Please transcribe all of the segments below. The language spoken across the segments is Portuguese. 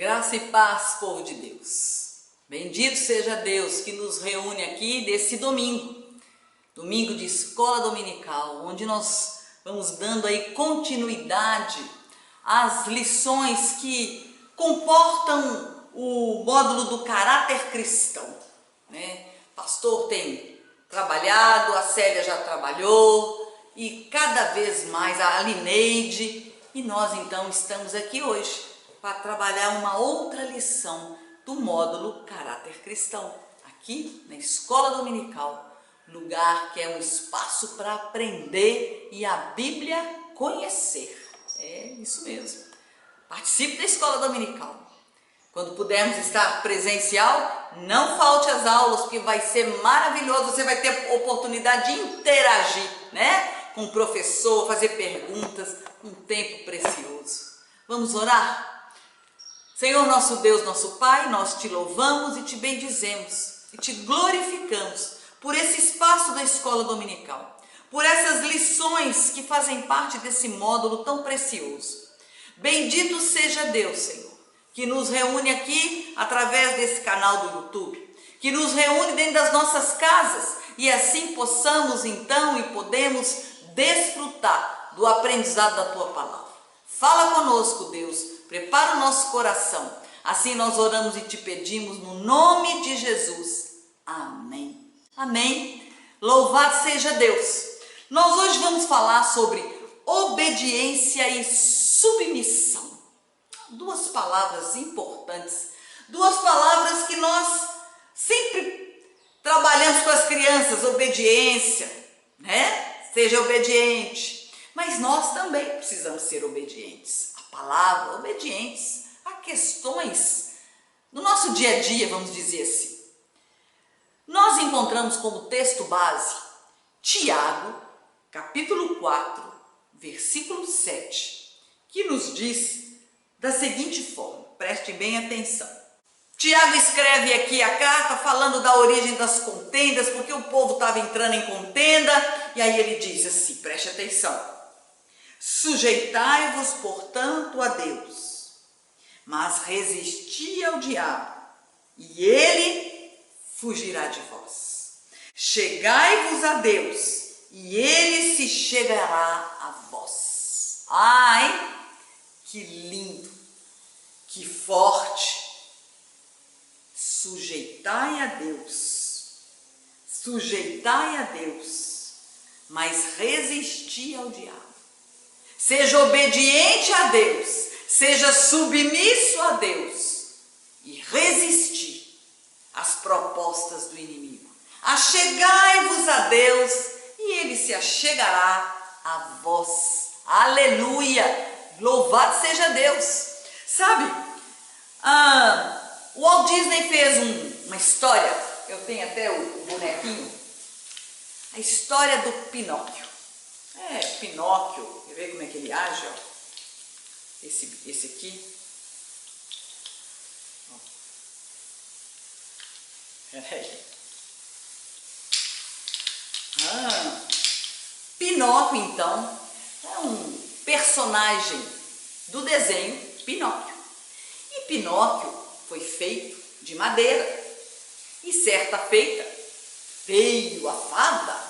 Graça e paz, povo de Deus. Bendito seja Deus que nos reúne aqui nesse domingo de escola dominical, onde nós vamos dando aí continuidade às lições que comportam o módulo do caráter cristão, né? O pastor tem trabalhado, a Célia já trabalhou e cada vez mais a Lineide, e nós então estamos aqui hoje para trabalhar uma outra lição do módulo Caráter Cristão, aqui na Escola Dominical, lugar que é um espaço para aprender e a Bíblia conhecer. É isso mesmo. Participe da Escola Dominical. Quando pudermos estar presencial, não falte às aulas, porque vai ser maravilhoso. Você vai ter oportunidade de interagir, né, com o professor, fazer perguntas, um tempo precioso. Vamos orar? Senhor nosso Deus, nosso Pai, nós te louvamos e te bendizemos e te glorificamos por esse espaço da escola dominical, por essas lições que fazem parte desse módulo tão precioso. Bendito seja Deus, Senhor, que nos reúne aqui através desse canal do YouTube, que nos reúne dentro das nossas casas e assim possamos então e podemos desfrutar do aprendizado da Tua palavra. Fala conosco, Deus. Prepara o nosso coração. Assim nós oramos e te pedimos no nome de Jesus. Amém. Amém. Louvado seja Deus. Nós hoje vamos falar sobre obediência e submissão. Duas palavras importantes. Duas palavras que nós sempre trabalhamos com as crianças. Obediência, né? Seja obediente. Mas nós também precisamos ser obedientes. Palavra, obedientes a questões no nosso dia a dia, vamos dizer assim. Nós encontramos como texto base Tiago, capítulo 4, versículo 7, que nos diz da seguinte forma, preste bem atenção. Tiago escreve aqui a carta falando da origem das contendas, porque o povo estava entrando em contenda, e aí ele diz assim, preste atenção. Sujeitai-vos, portanto, a Deus, mas resisti ao diabo, e ele fugirá de vós. Chegai-vos a Deus, e ele se chegará a vós. Ai, que lindo, que forte! Sujeitai a Deus, mas resisti ao diabo. Seja obediente a Deus, seja submisso a Deus e resistir às propostas do inimigo. Achegai-vos a Deus e ele se achegará a vós. Aleluia! Louvado seja Deus! Sabe, o Walt Disney fez uma história, eu tenho até o bonequinho, a história do Pinóquio. Pinóquio, quer ver como é que ele age? Ó. Esse aqui. Ó. Peraí. Pinóquio, então, é um personagem do desenho Pinóquio. E Pinóquio foi feito de madeira. E certa feita veio a fada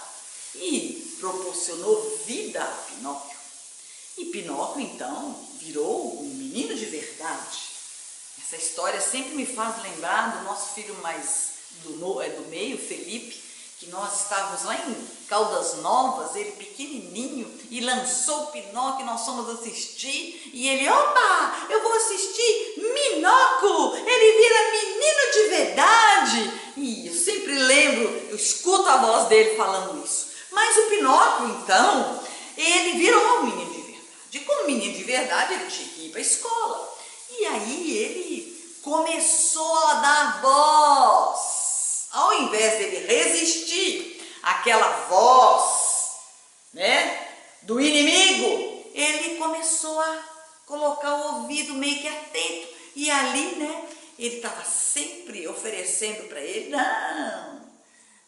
e proporcionou vida a Pinóquio. E Pinóquio, então, virou um menino de verdade. Essa história sempre me faz lembrar do nosso filho do meio, Felipe, que nós estávamos lá em Caldas Novas, ele pequenininho, e lançou o Pinóquio, nós fomos assistir, e ele, opa, eu vou assistir Minóquio, ele vira menino de verdade. E eu sempre lembro, eu escuto a voz dele falando isso. Mas o Pinóquio, então, ele virou um menino de verdade. E como menino de verdade, ele tinha que ir para a escola. E aí ele começou a dar voz. Ao invés dele resistir àquela voz, né, do inimigo, ele começou a colocar o ouvido meio que atento. E ali, né, ele estava sempre oferecendo para ele,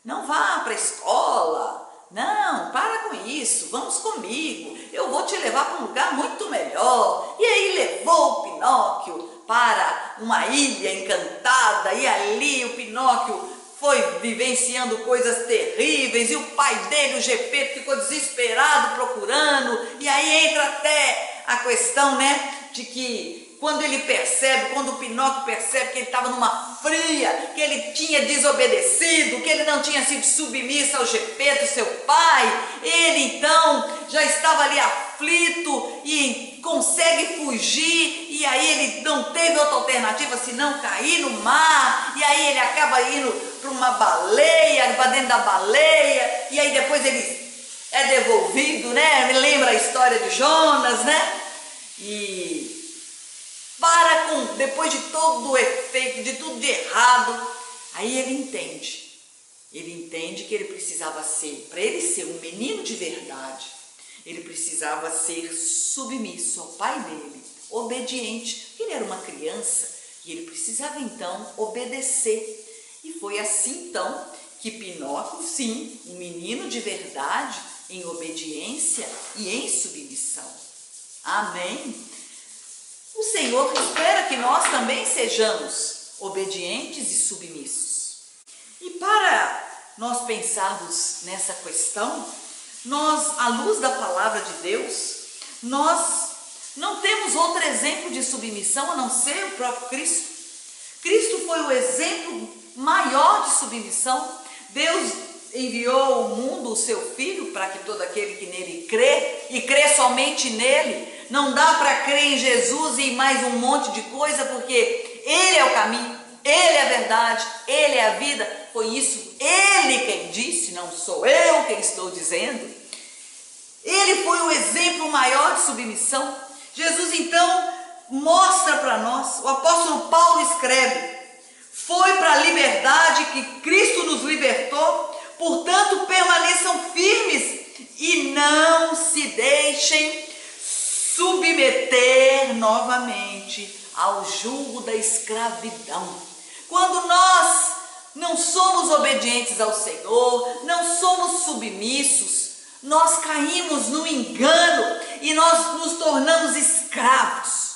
não vá para a escola. Não, para com isso, vamos comigo, eu vou te levar para um lugar muito melhor. E aí levou o Pinóquio para uma ilha encantada e ali o Pinóquio foi vivenciando coisas terríveis e o pai dele, o Gepeto, ficou desesperado procurando. E aí entra até a questão, né, de que quando o Pinóquio percebe que ele estava numa fria, que ele tinha desobedecido, que ele não tinha sido submisso ao Gepeto, seu pai, ele então já estava ali aflito e consegue fugir, e aí ele não teve outra alternativa senão cair no mar, e aí ele acaba indo para uma baleia, para dentro da baleia, e aí depois ele é devolvido, né? Me lembra a história de Jonas, né? E depois de todo o efeito, de tudo de errado, aí ele entende que ele precisava ser, para ele ser um menino de verdade, ele precisava ser submisso ao pai dele, obediente, porque ele era uma criança e ele precisava então obedecer. E foi assim então que Pinóquio, sim, um menino de verdade, em obediência e em submissão. Amém? O Senhor espera que nós também sejamos obedientes e submissos. E para nós pensarmos nessa questão, à luz da palavra de Deus, nós não temos outro exemplo de submissão a não ser o próprio Cristo. Cristo foi o exemplo maior de submissão. Deus enviou ao mundo o seu Filho para que todo aquele que nele crê, e crê somente nele. Não dá para crer em Jesus e em mais um monte de coisa, porque Ele é o caminho, Ele é a verdade, Ele é a vida. Foi isso Ele quem disse, não sou eu quem estou dizendo. Ele foi o exemplo maior de submissão. Jesus então mostra para nós, o apóstolo Paulo escreve: foi para a liberdade que Cristo nos libertou, portanto permaneçam firmes e não se deixem submeter novamente ao jugo da escravidão. Quando nós não somos obedientes ao Senhor, não somos submissos, nós caímos no engano e nós nos tornamos escravos,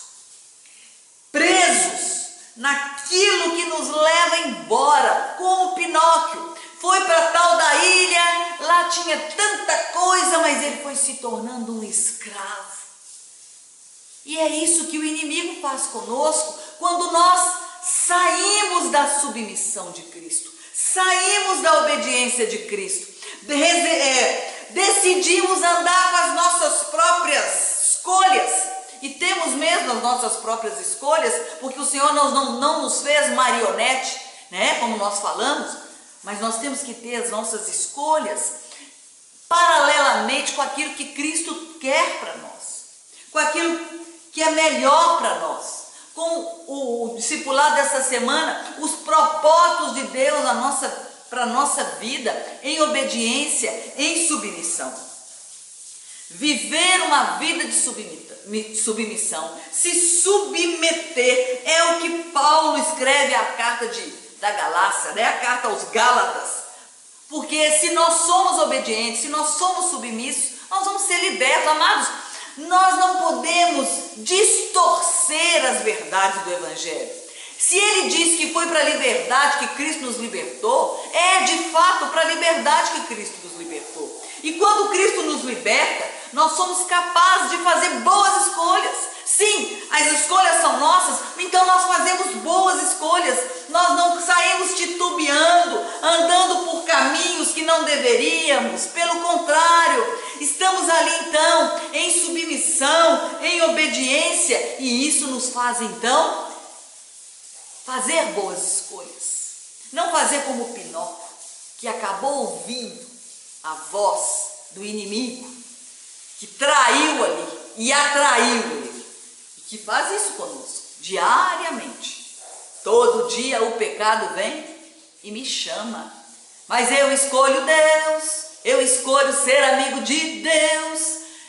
presos naquilo que nos leva embora, como Pinóquio. Foi para tal da ilha, lá tinha tanta coisa, mas ele foi se tornando um escravo. E é isso que o inimigo faz conosco quando nós saímos da submissão de Cristo, saímos da obediência de Cristo, decidimos andar com as nossas próprias escolhas, e temos mesmo as nossas próprias escolhas, porque o Senhor não nos fez marionete, né, como nós falamos, mas nós temos que ter as nossas escolhas paralelamente com aquilo que Cristo quer para nós, com aquilo que é melhor para nós. Com o discipulado dessa semana, os propósitos de Deus para a nossa vida, em obediência, em submissão. Viver uma vida de submissão, se submeter, é o que Paulo escreve a carta da Galácia, né? A carta aos Gálatas. Porque se nós somos obedientes, se nós somos submissos, nós vamos ser libertos, amados. Nós não podemos distorcer as verdades do Evangelho. Se ele diz que foi para a liberdade que Cristo nos libertou, é de fato para a liberdade que Cristo nos libertou. E quando Cristo nos liberta, nós somos capazes de fazer boas escolhas. Sim, as escolhas são nossas, então nós fazemos boas escolhas. Nós não saímos titubeando, andando por caminhos que não deveríamos. Pelo contrário, estamos ali então em submissão, em obediência, e isso nos faz então fazer boas escolhas. Não fazer como Pinóquio, que acabou ouvindo a voz do inimigo, que traiu ali e atraiu ele, e que faz isso conosco diariamente. Todo dia o pecado vem e me chama, mas eu escolho Deus, eu escolho ser amigo de Deus,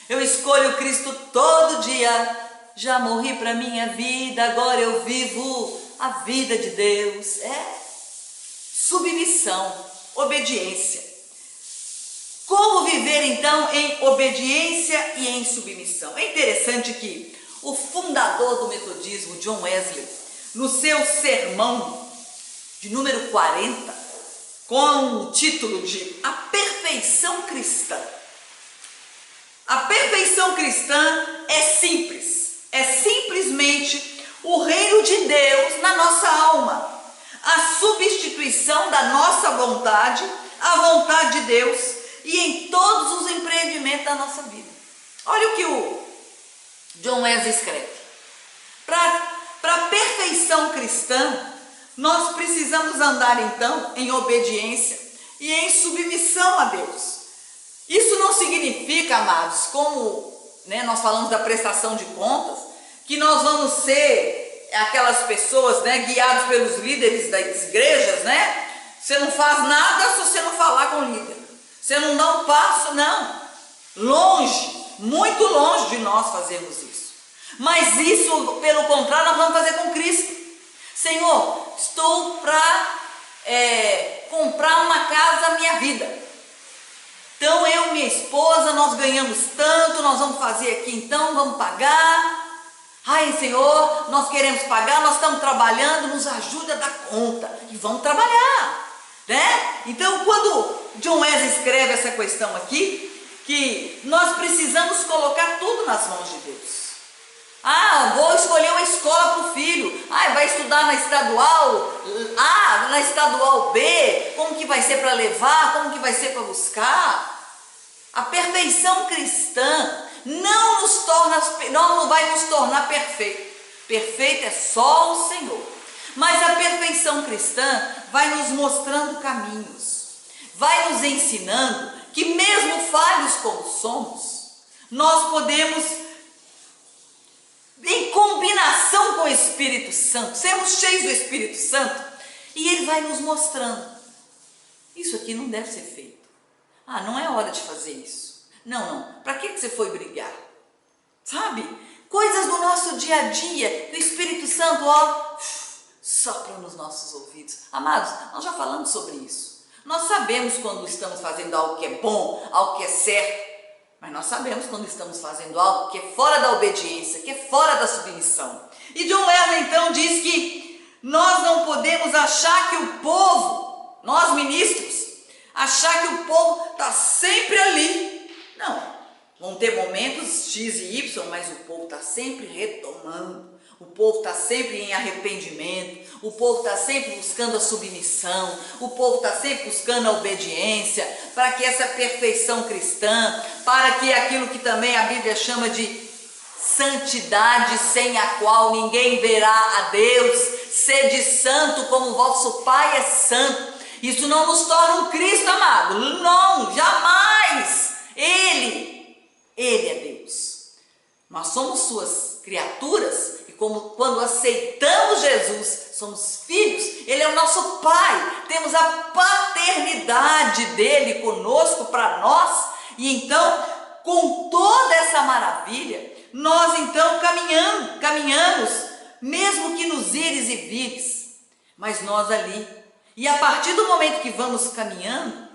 eu escolho Cristo todo dia. Já morri para minha vida, agora eu vivo a vida de Deus. É submissão, obediência. Como viver então em obediência e em submissão? É interessante que o fundador do metodismo, John Wesley, no seu sermão de número 40, com o título de A Perfeição Cristã. A perfeição cristã é simples, é simplesmente o reino de Deus na nossa alma, a substituição da nossa vontade, a vontade de Deus e em todos os empreendimentos da nossa vida. Olha o que o John Wesley escreve. Para a perfeição cristã, nós precisamos andar então em obediência e em submissão a Deus. Isso não significa, amados, como nós falamos da prestação de contas, que nós vamos ser aquelas pessoas guiadas pelos líderes das igrejas, Você não faz nada se você não falar com o líder. Você não dá um passo, não. Longe, muito longe de nós fazermos isso. Mas isso, pelo contrário, nós vamos fazer com Cristo. Senhor, estou para comprar uma casa à minha vida. Então eu e minha esposa, nós ganhamos tanto, nós vamos fazer aqui então, vamos pagar. Ai, Senhor, nós queremos pagar, nós estamos trabalhando, nos ajuda a dar conta. E vamos trabalhar, Então, quando John Wesley escreve essa questão aqui, que nós precisamos colocar tudo nas mãos de Deus. Vou escolher uma escola para o filho. Vai estudar na estadual A, na estadual B. Como que vai ser para levar? Como que vai ser para buscar? A perfeição cristã não vai nos tornar perfeitos. Perfeito é só o Senhor. Mas a perfeição cristã vai nos mostrando caminhos. Vai nos ensinando que mesmo falhos como somos, nós podemos, em combinação com o Espírito Santo, sermos cheios do Espírito Santo, e Ele vai nos mostrando, isso aqui não deve ser feito, não é hora de fazer isso, não, para que você foi brigar, sabe, coisas do nosso dia a dia, que o Espírito Santo, sopra nos nossos ouvidos. Amados, nós já falamos sobre isso, nós sabemos quando estamos fazendo algo que é bom, algo que é certo, mas nós sabemos quando estamos fazendo algo que é fora da obediência, que é fora da submissão. E John Wesley então diz que nós não podemos achar que o povo, nós ministros, achar que o povo está sempre ali. Não, vão ter momentos X e Y, mas o povo está sempre retomando. O povo está sempre em arrependimento, o povo está sempre buscando a submissão, o povo está sempre buscando a obediência, para que essa perfeição cristã, para que aquilo que também a Bíblia chama de santidade, sem a qual ninguém verá a Deus, sede santo como o vosso Pai é santo. Isso não nos torna um Cristo, amado, não, jamais. Ele é Deus. Nós somos suas criaturas. Como quando aceitamos Jesus, somos filhos, Ele é o nosso Pai, temos a paternidade dEle conosco para nós, e então, com toda essa maravilha, nós então caminhamos, mesmo que nos ires e vires, mas nós ali, e a partir do momento que vamos caminhando,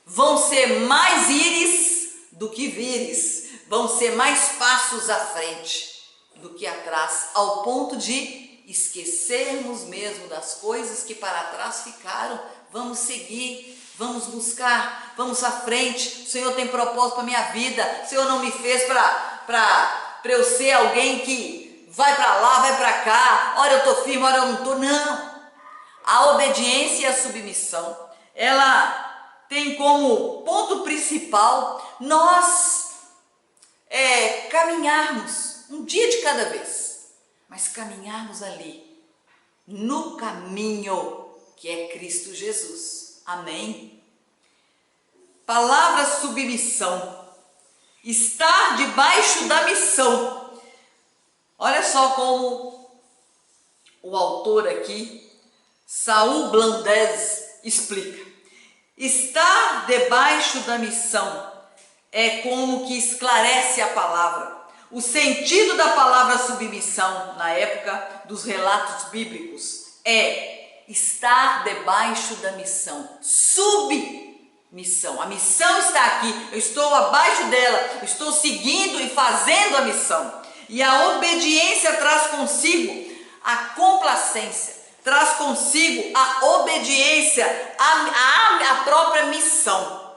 vão ser mais ires do que vires, vão ser mais passos à frente do que atrás, ao ponto de esquecermos mesmo das coisas que para trás ficaram. Vamos seguir, vamos buscar, vamos à frente. O Senhor tem propósito para a minha vida. O Senhor não me fez para eu ser alguém que vai para lá, vai para cá, ora eu estou firme, ora eu não estou. Não, a obediência e a submissão, ela tem como ponto principal nós caminharmos um dia de cada vez, mas caminharmos ali, no caminho que é Cristo Jesus. Amém? Palavra submissão, estar debaixo da missão. Olha só como o autor aqui, Saul Blandes, explica. Estar debaixo da missão é como que esclarece a palavra. O sentido da palavra submissão, na época dos relatos bíblicos, é estar debaixo da missão, submissão. A missão está aqui, eu estou abaixo dela, eu estou seguindo e fazendo a missão. E a obediência traz consigo a complacência, traz consigo a obediência à própria missão.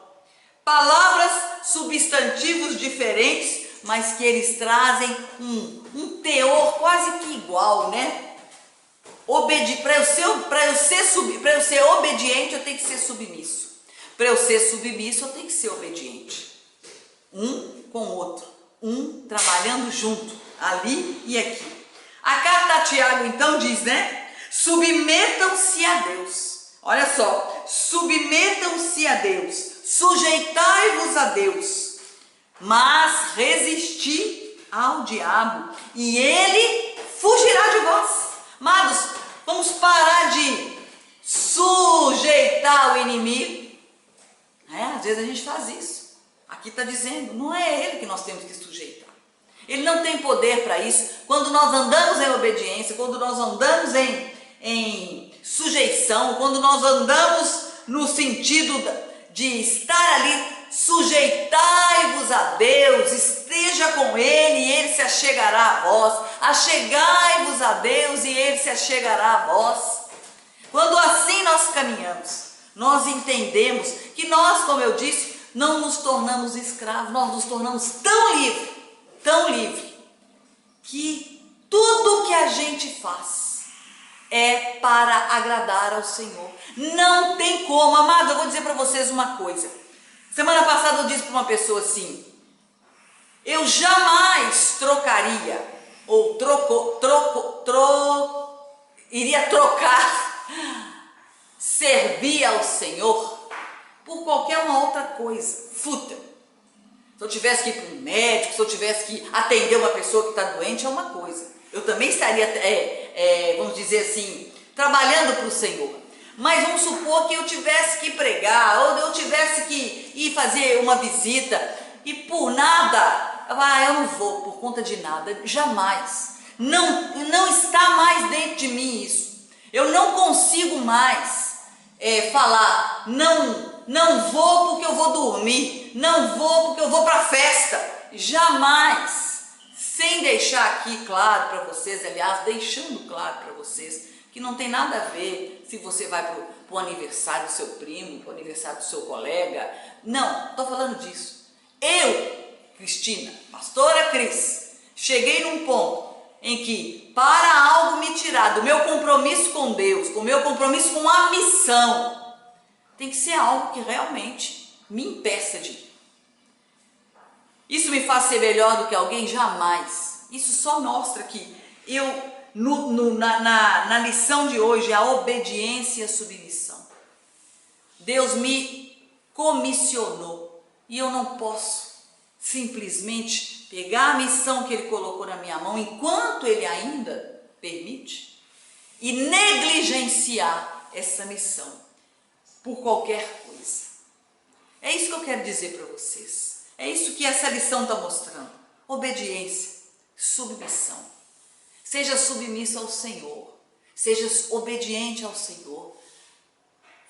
Palavras, substantivos diferentes, mas que eles trazem um teor quase que igual, né? Para eu ser obediente, eu tenho que ser submisso. Para eu ser submisso, eu tenho que ser obediente. Um com o outro, um trabalhando junto, ali e aqui. A carta a Tiago então diz, né? Submetam-se a Deus. Olha só, submetam-se a Deus, sujeitai-vos a Deus, mas resisti ao diabo e ele fugirá de vós. Amados, vamos parar de sujeitar o inimigo. Às vezes a gente faz isso. Aqui está dizendo, não é ele que nós temos que sujeitar. Ele não tem poder para isso. Quando nós andamos em obediência, quando nós andamos em sujeição, quando nós andamos no sentido de estar ali, sujeitai-vos a Deus, esteja com Ele e Ele se achegará a vós. Achegai-vos a Deus e Ele se achegará a vós. Quando assim nós caminhamos, nós entendemos que nós, como eu disse, não nos tornamos escravos, nós nos tornamos tão livre, que tudo que a gente faz é para agradar ao Senhor. Não tem como, amado, eu vou dizer para vocês uma coisa. Semana passada eu disse para uma pessoa assim, eu jamais trocaria, ou iria trocar, servir ao Senhor por qualquer uma outra coisa, fútil. Se eu tivesse que ir para um médico, se eu tivesse que atender uma pessoa que está doente, é uma coisa. Eu também estaria, vamos dizer assim, trabalhando para o Senhor. Mas vamos supor que eu tivesse que pregar, ou eu tivesse que ir fazer uma visita, e por nada, eu não vou, por conta de nada, jamais. Não está mais dentro de mim isso. Eu não consigo mais falar, não vou porque eu vou dormir, não vou porque eu vou para a festa. Jamais. Sem deixar aqui claro para vocês, aliás, deixando claro para vocês, que não tem nada a ver se você vai para o aniversário do seu primo, para o aniversário do seu colega. Não, estou falando disso. Eu, Cristina, pastora Cris, cheguei num ponto em que, para algo me tirar do meu compromisso com Deus, com o meu compromisso com a missão, tem que ser algo que realmente me impeça de ir. Isso me faz ser melhor do que alguém? Jamais. Isso só mostra que eu, na lição de hoje, a obediência e a submissão. Deus me comissionou e eu não posso simplesmente pegar a missão que Ele colocou na minha mão, enquanto Ele ainda permite, e negligenciar essa missão por qualquer coisa. É isso que eu quero dizer para vocês. É isso que essa lição está mostrando. Obediência, submissão. Seja submisso ao Senhor. Seja obediente ao Senhor.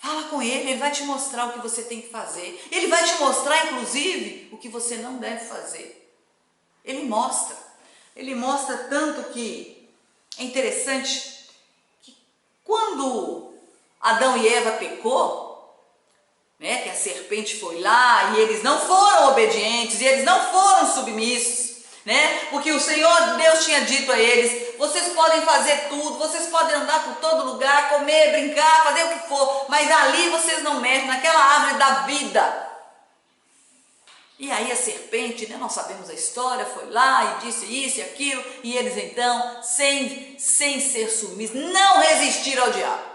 Fala com Ele, Ele vai te mostrar o que você tem que fazer. Ele vai te mostrar, inclusive, o que você não deve fazer. Ele mostra. Ele mostra tanto que é interessante que quando Adão e Eva pecou, né, que a serpente foi lá e eles não foram obedientes, e eles não foram submissos, né, porque o Senhor Deus tinha dito a eles, vocês podem fazer tudo, vocês podem andar por todo lugar, comer, brincar, fazer o que for, mas ali vocês não mexem, naquela árvore da vida. E aí a serpente, né, nós sabemos a história, foi lá e disse isso e aquilo, e eles então, sem ser submissos, não resistiram ao diabo.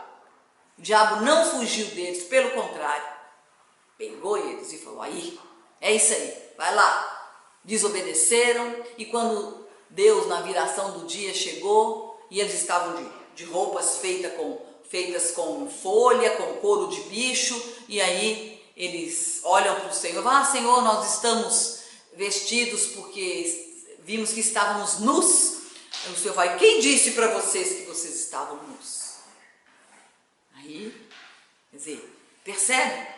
O diabo não fugiu deles, pelo contrário, pegou eles e falou, aí, é isso aí, vai lá. Desobedeceram, e quando Deus, na viração do dia, chegou, e eles estavam de roupas feitas com folha, com couro de bicho, e aí eles olham para o Senhor, Senhor, nós estamos vestidos porque vimos que estávamos nus. E o Senhor vai, quem disse para vocês que vocês estavam nus? Aí, quer dizer, percebe?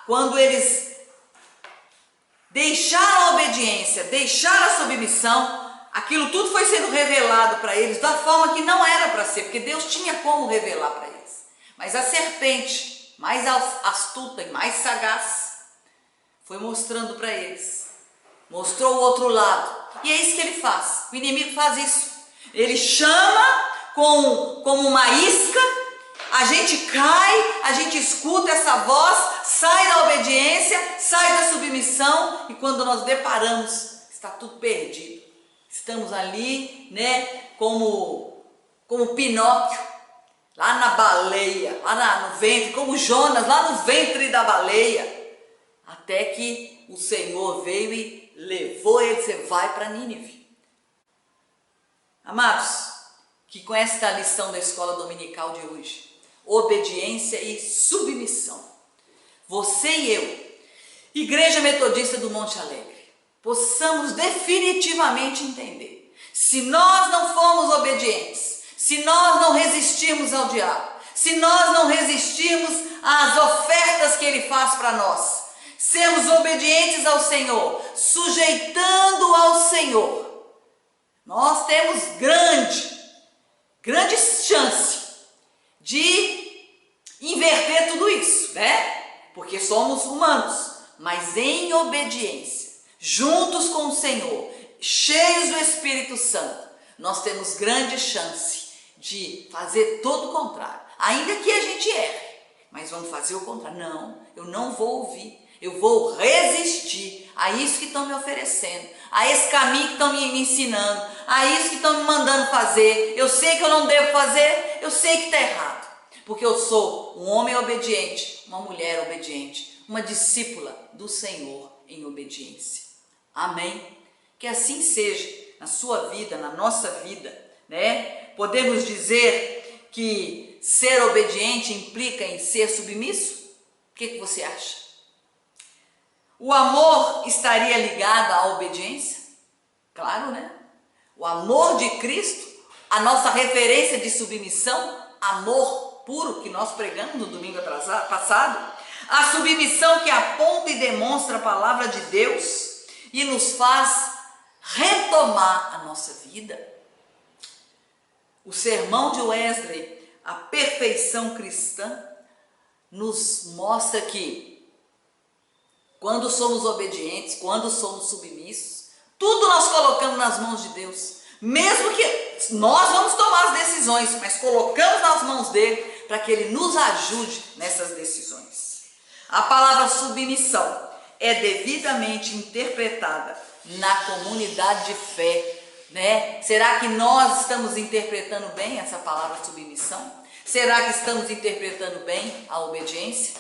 Quando eles deixaram a obediência, deixaram a submissão, Aquilo tudo foi sendo revelado para eles da forma que não era para ser, porque Deus tinha como revelar para eles. Mas a serpente, mais astuta e mais sagaz, foi mostrando para eles. Mostrou o outro lado. E é isso que ele faz. O inimigo faz isso. Ele chama como uma isca, a gente cai, a gente escuta essa voz, sai da obediência, sai da submissão, e quando nós deparamos, está tudo perdido. Estamos ali, né, como Pinóquio, lá na baleia, lá no ventre, como Jonas, lá no ventre da baleia, até que o Senhor veio e levou ele, você vai para Nínive. Amados, que com esta lição da escola dominical de hoje, obediência e submissão, você e eu, Igreja Metodista do Monte Alegre, possamos definitivamente entender, se nós não formos obedientes, se nós não resistirmos ao diabo, se nós não resistirmos às ofertas que ele faz para nós, sermos obedientes ao Senhor, sujeitando ao Senhor, nós temos grande chance de inverter tudo isso, né? Porque somos humanos, mas em obediência, juntos com o Senhor, cheios do Espírito Santo, nós temos grande chance de fazer todo o contrário, ainda que a gente erre, mas vamos fazer o contrário. Não, eu não vou ouvir, eu vou resistir a isso que estão me oferecendo, a esse caminho que estão me ensinando, a isso que estão me mandando fazer. Eu sei que eu não devo fazer, eu sei que está errado, porque eu sou um homem obediente, uma mulher obediente, uma discípula do Senhor em obediência. Amém? Que assim seja na sua vida, na nossa vida, né? Podemos dizer que ser obediente implica em ser submisso? O que você acha? O amor estaria ligado à obediência? Claro, né? O amor de Cristo, a nossa referência de submissão, amor puro que nós pregamos no domingo passado, a submissão que aponta e demonstra a palavra de Deus e nos faz retomar a nossa vida. O sermão de Wesley, a perfeição cristã, nos mostra que quando somos obedientes, quando somos submissos, tudo nós colocamos nas mãos de Deus. Mesmo que nós vamos tomar as decisões, mas colocamos nas mãos dele para que ele nos ajude nessas decisões. A palavra submissão é devidamente interpretada na comunidade de fé, né? Será que nós estamos interpretando bem essa palavra submissão? Será que estamos interpretando bem a obediência?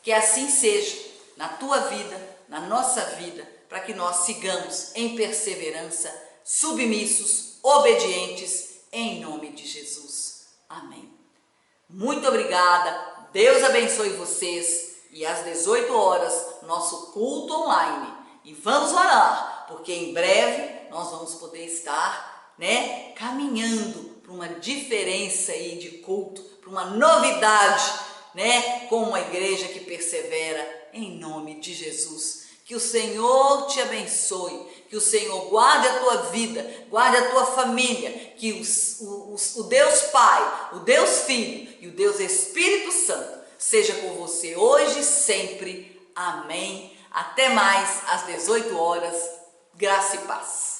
Que assim seja na tua vida, na nossa vida, para que nós sigamos em perseverança, submissos, obedientes, em nome de Jesus. Amém. Muito obrigada, Deus abençoe vocês, e às 18 horas, nosso culto online. E vamos orar, porque em breve nós vamos poder estar, né, caminhando para uma diferença aí de culto, para uma novidade, né, como uma igreja que persevera, em nome de Jesus. Que o Senhor te abençoe, que o Senhor guarde a tua vida, guarde a tua família, que o Deus Pai, o Deus Filho e o Deus Espírito Santo seja com você hoje e sempre. Amém. Até mais às 18 horas. Graça e paz.